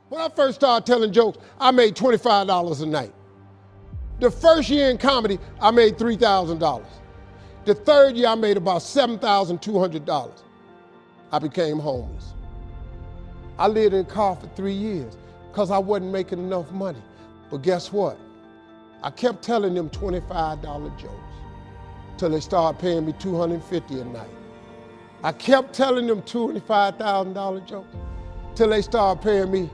When I first started telling jokes, I made $25 a night. The first year in comedy, I made $3,000. The third year, I made about $7,200. I became homeless. I lived in a car for 3 years because I wasn't making enough money. But guess what? I kept telling them $25 jokes till they started paying me $250 a night. I kept telling them $25,000 jokes till they started paying me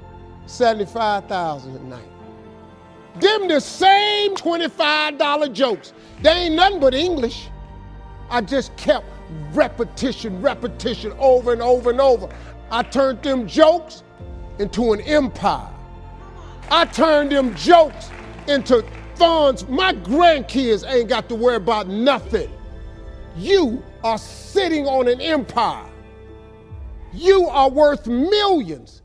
$75,000 a night. Them the same $25 jokes. They ain't nothing but English. I just kept repetition over and over and over. I turned them jokes into an empire. I turned them jokes into funds. My grandkids ain't got to worry about nothing. You are sitting on an empire. You are worth millions.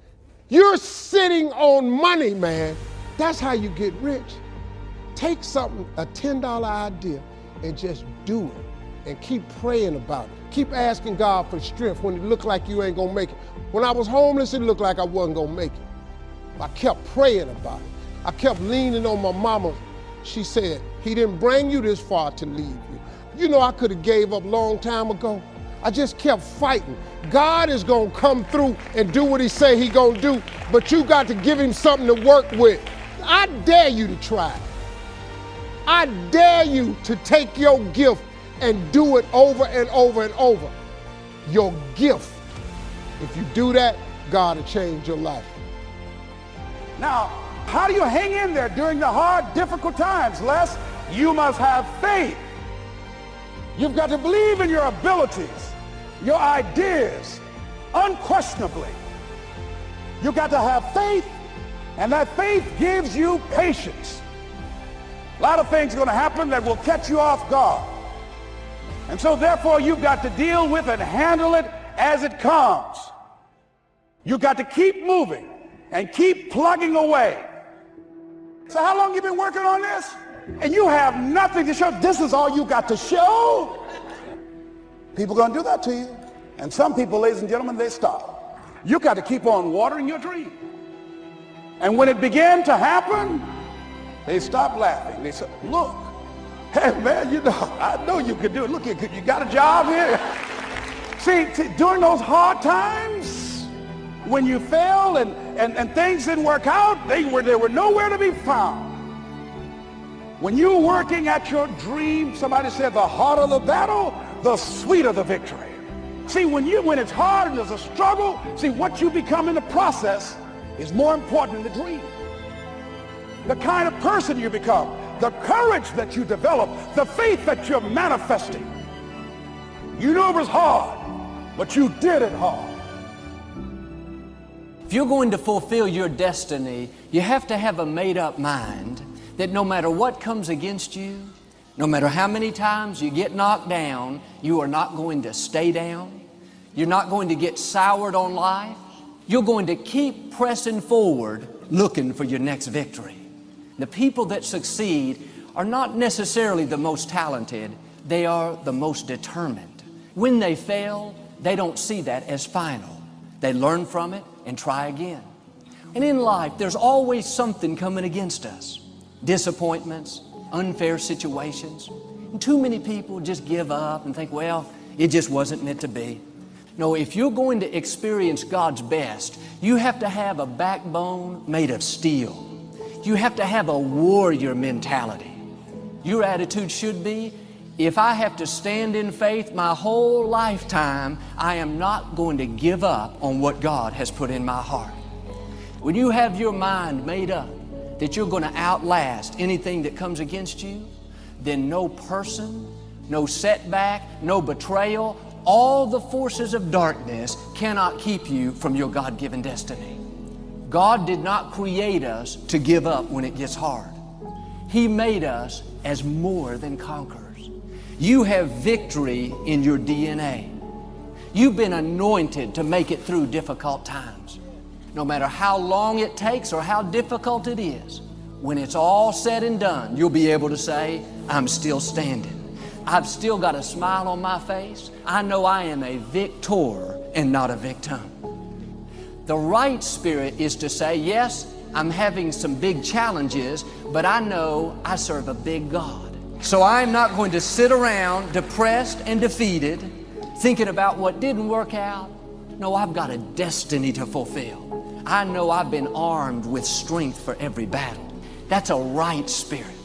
You're sitting on money, man. That's how you get rich. Take something, a $10 idea, and just do it. And keep praying about it. Keep asking God for strength when it looked like you ain't gonna make it. When I was homeless, it looked like I wasn't gonna make it. I kept praying about it. I kept leaning on my mama. She said, he didn't bring you this far to leave you. You know, I could have gave up a long time ago. I just kept fighting. God is gonna come through and do what he say he gonna do, but you got to give him something to work with. I dare you to try it. I dare you to take your gift and do it over and over and over. Your gift. If you do that, God will change your life. Now, how do you hang in there during the hard, difficult times, Les? You must have faith. You've got to believe in your abilities, your ideas, unquestionably. You've got to have faith, and that faith gives you patience. A lot of things are going to happen that will catch you off guard. And so therefore you've got to deal with and handle it as it comes. You've got to keep moving and keep plugging away. So how long have you been working on this? And you have nothing to show. This is all you got to show. People are going to do that to you. And some people, ladies and gentlemen, they stop. You got to keep on watering your dream. And when it began to happen, they stopped laughing. They said, look, hey man, you know, I know you could do it. Look, you got a job here. See, during those hard times, when you failed and things didn't work out, they were nowhere to be found. When you're working at your dream, somebody said the harder the battle, the sweeter the victory. See, when it's hard and there's a struggle, see, what you become in the process is more important than the dream. The kind of person you become, the courage that you develop, the faith that you're manifesting. You know it was hard, but you did it hard. If you're going to fulfill your destiny, you have to have a made-up mind that no matter what comes against you, no matter how many times you get knocked down, you are not going to stay down. You're not going to get soured on life. You're going to keep pressing forward, looking for your next victory. The people that succeed are not necessarily the most talented, they are the most determined. When they fail, they don't see that as final. They learn from it and try again. And in life, there's always something coming against us. Disappointments, unfair situations. And too many people just give up and think, well, it just wasn't meant to be. No, if you're going to experience God's best, you have to have a backbone made of steel. You have to have a warrior mentality. Your attitude should be, if I have to stand in faith my whole lifetime, I am not going to give up on what God has put in my heart. When you have your mind made up that you're going to outlast anything that comes against you, then no person, no setback, no betrayal, all the forces of darkness cannot keep you from your God-given destiny. God did not create us to give up when it gets hard. He made us as more than conquerors. You have victory in your DNA. You've been anointed to make it through difficult times. No matter how long it takes or how difficult it is, when it's all said and done, you'll be able to say, I'm still standing. I've still got a smile on my face. I know I am a victor and not a victim. The right spirit is to say, yes, I'm having some big challenges, but I know I serve a big God. So I'm not going to sit around depressed and defeated, thinking about what didn't work out. No, I've got a destiny to fulfill. I know I've been armed with strength for every battle. That's a right spirit.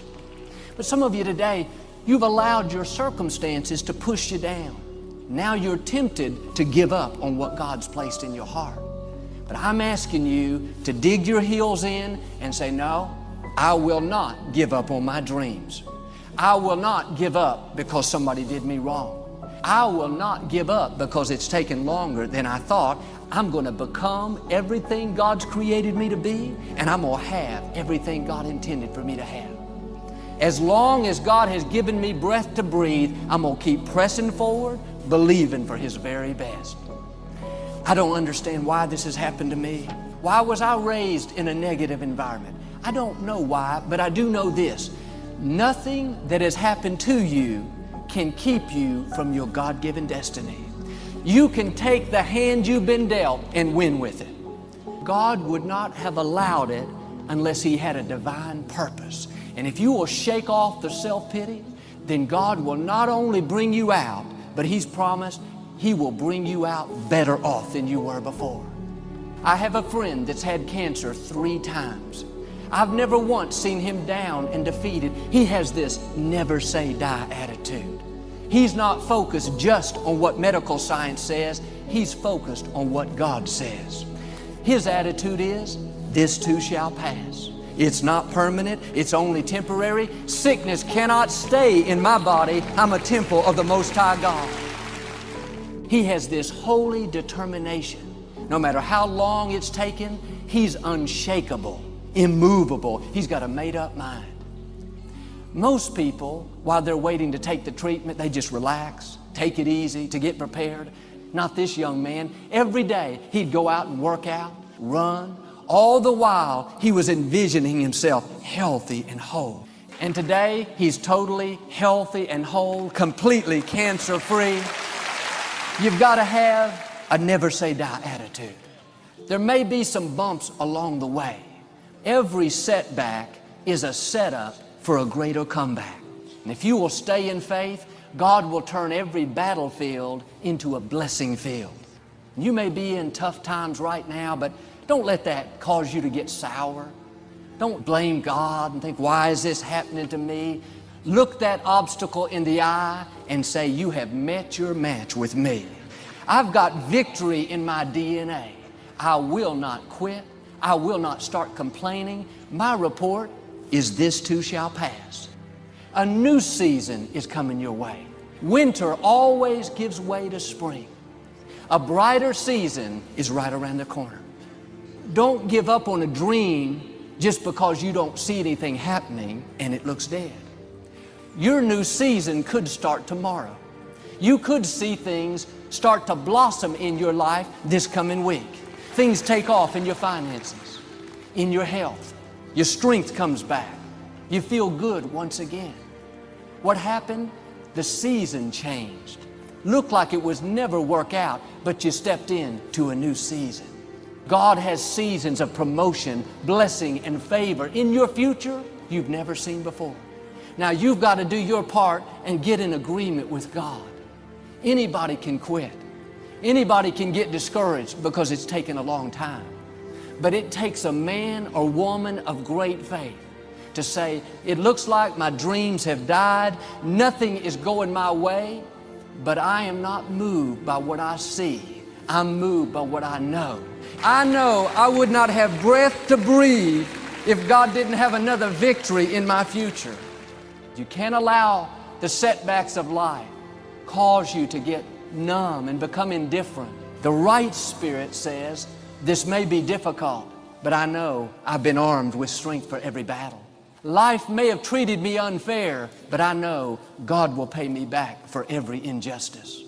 But some of you today, you've allowed your circumstances to push you down. Now you're tempted to give up on what God's placed in your heart. But I'm asking you to dig your heels in and say, no, I will not give up on my dreams. I will not give up because somebody did me wrong. I will not give up because it's taken longer than I thought. I'm going to become everything God's created me to be, and I'm going to have everything God intended for me to have. As long as God has given me breath to breathe, I'm going to keep pressing forward, believing for His very best. I don't understand why this has happened to me. Why was I raised in a negative environment? I don't know why, but I do know this. Nothing that has happened to you can keep you from your God-given destiny. You can take the hand you've been dealt and win with it. God would not have allowed it unless He had a divine purpose. And if you will shake off the self-pity, then God will not only bring you out, but He's promised He will bring you out better off than you were before. I have a friend that's had cancer 3 times. I've never once seen him down and defeated. He has this never say die attitude. He's not focused just on what medical science says. He's focused on what God says. His attitude is, this too shall pass. It's not permanent. It's only temporary. Sickness cannot stay in my body. I'm a temple of the Most High God. He has this holy determination. No matter how long it's taken, he's unshakable, immovable. He's got a made-up mind. Most people, while they're waiting to take the treatment, they just relax, take it easy to get prepared. Not this young man. Every day he'd go out and work out, run. All the while he was envisioning himself healthy and whole. And today he's totally healthy and whole, completely cancer-free. You've got to have a never say die attitude. There may be some bumps along the way. Every setback is a setup for a greater comeback. And if you will stay in faith, God will turn every battlefield into a blessing field. You may be in tough times right now, but don't let that cause you to get sour. Don't blame God and think, why is this happening to me? Look that obstacle in the eye and say, you have met your match with me. I've got victory in my DNA. I will not quit. I will not start complaining. My report is this too shall pass. A new season is coming your way. Winter always gives way to spring. A brighter season is right around the corner. Don't give up on a dream just because you don't see anything happening and it looks dead. Your new season could start tomorrow. You could see things start to blossom in your life this coming week. Things take off in your finances, in your health. Your strength comes back. You feel good once again. What happened? The season changed. Looked like it was never work out, but you stepped into a new season. God has seasons of promotion, blessing, and favor in your future you've never seen before. Now you've got to do your part and get in agreement with God. Anybody can quit. Anybody can get discouraged because it's taken a long time. But it takes a man or woman of great faith to say, it looks like my dreams have died, nothing is going my way, but I am not moved by what I see. I'm moved by what I know. I know I would not have breath to breathe if God didn't have another victory in my future. You can't allow the setbacks of life cause you to get numb and become indifferent. The right spirit says, this may be difficult, but I know I've been armed with strength for every battle. Life may have treated me unfair, but I know God will pay me back for every injustice.